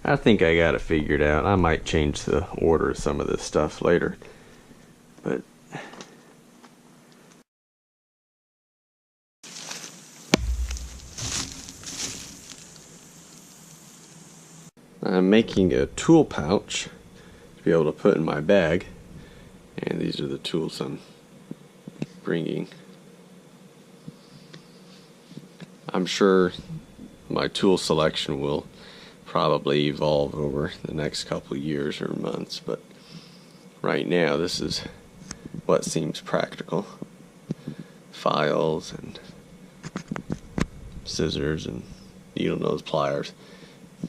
I think I got it figured out. I might change the order of some of this stuff later, but I'm making a tool pouch to be able to put in my bag, and these are the tools I'm bringing. I'm sure my tool selection will probably evolve over the next couple of years or months, but right now this is what seems practical. Files and scissors and needle nose pliers,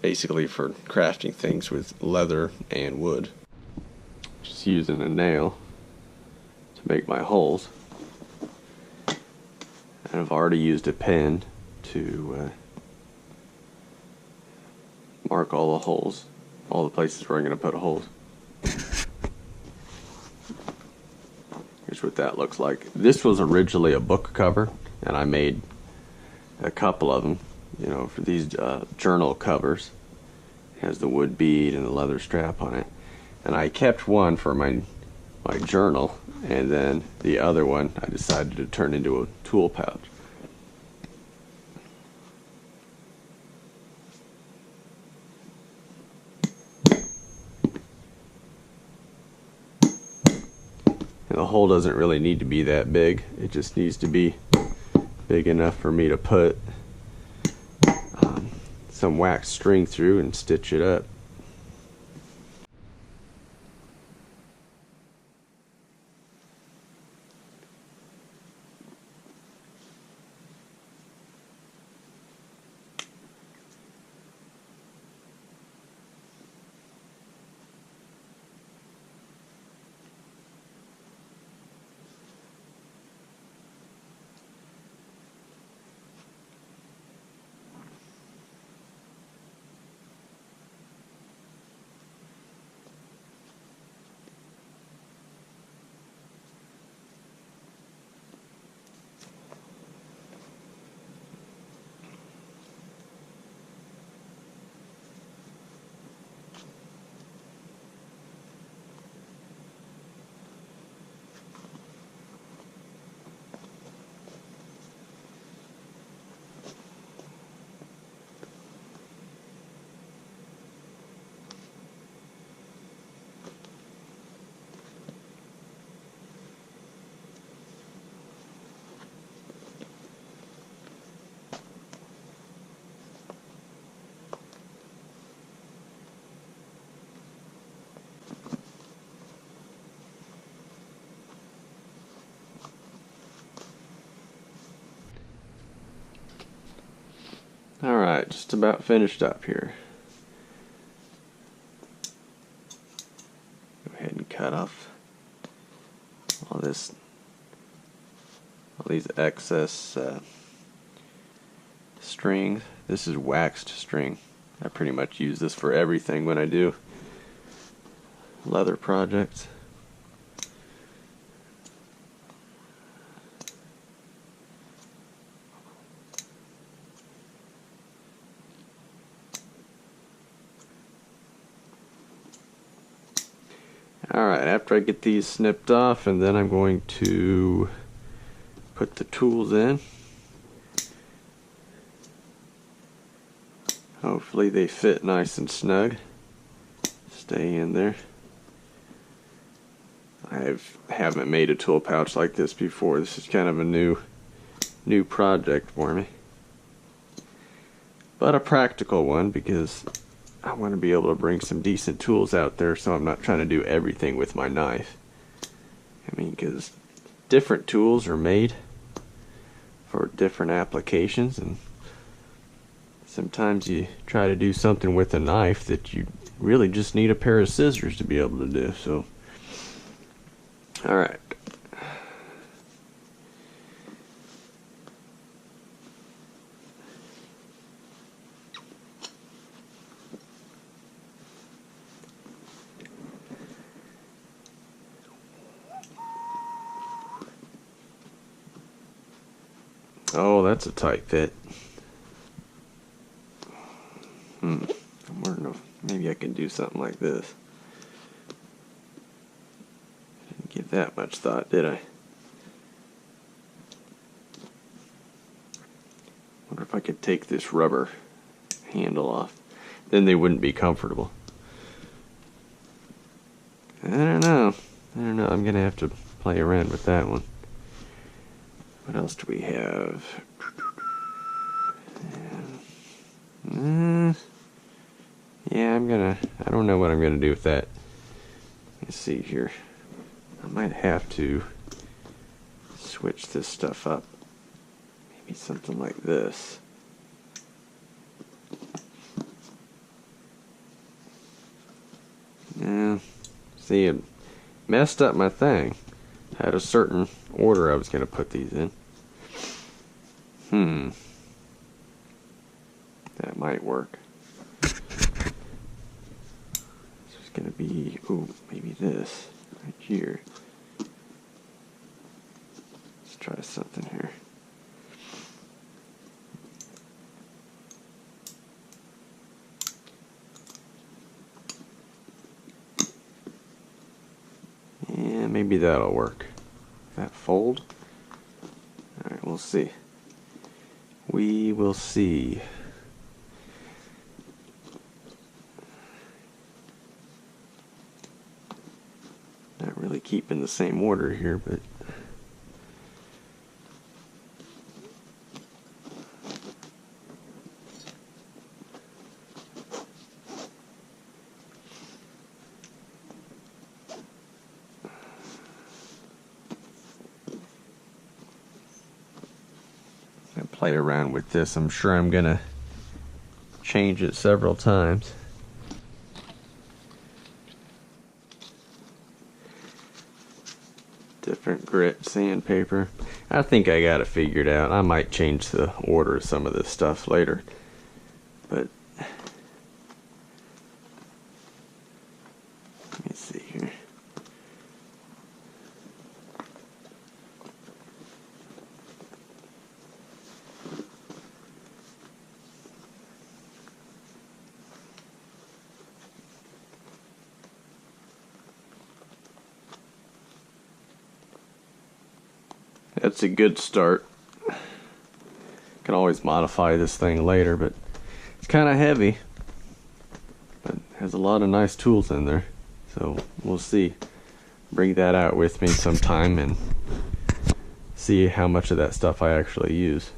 basically for crafting things with leather and wood. Just using a nail to make my holes, and I've already used a pen to mark all the holes, all the places where I'm going to put holes. Here's what that looks like. This was originally a book cover, and I made a couple of them, you know, for these journal covers. It has the wood bead and the leather strap on it. And I kept one for my journal, and then the other one I decided to turn into a tool pouch. The hole doesn't really need to be that big. It just needs to be big enough for me to put some wax string through and stitch it up. Alright, just about finished up here. Go ahead and cut off all these excess strings. This is waxed string. I pretty much use this for everything when I do leather projects. Alright, after I get these snipped off, and then I'm going to put the tools in. Hopefully they fit nice and snug. Stay in there. I haven't made a tool pouch like this before. This is kind of a new project for me. But a practical one, because I want to be able to bring some decent tools out there, so I'm not trying to do everything with my knife. I mean, because different tools are made for different applications, and sometimes you try to do something with a knife that you really just need a pair of scissors to be able to do. So, alright. Oh, that's a tight fit. I'm Maybe I can do something like this. Didn't give that much thought, did I? Wonder if I could take this rubber handle off. Then they wouldn't be comfortable. I don't know. I'm gonna have to play around with that one. What else do we have? Yeah, I don't know what I'm gonna do with that. Let's see here. I might have to switch this stuff up. Maybe something like this. Yeah. See, it messed up my thing. I had a certain order I was going to put these in. That might work. This is going to be, maybe this right here. Let's try something here. Yeah, maybe that'll work. That fold? Alright, we'll see. We will see. Not really keeping the same order here, but I play around with this. I'm sure I'm gonna change it several times. Different grit sandpaper. I think I got it figured out. I might change the order of some of this stuff later, but let me see here. That's a good start. Can always modify this thing later, but it's kind of heavy. But has a lot of nice tools in there, so we'll see. Bring that out with me sometime and see how much of that stuff I actually use.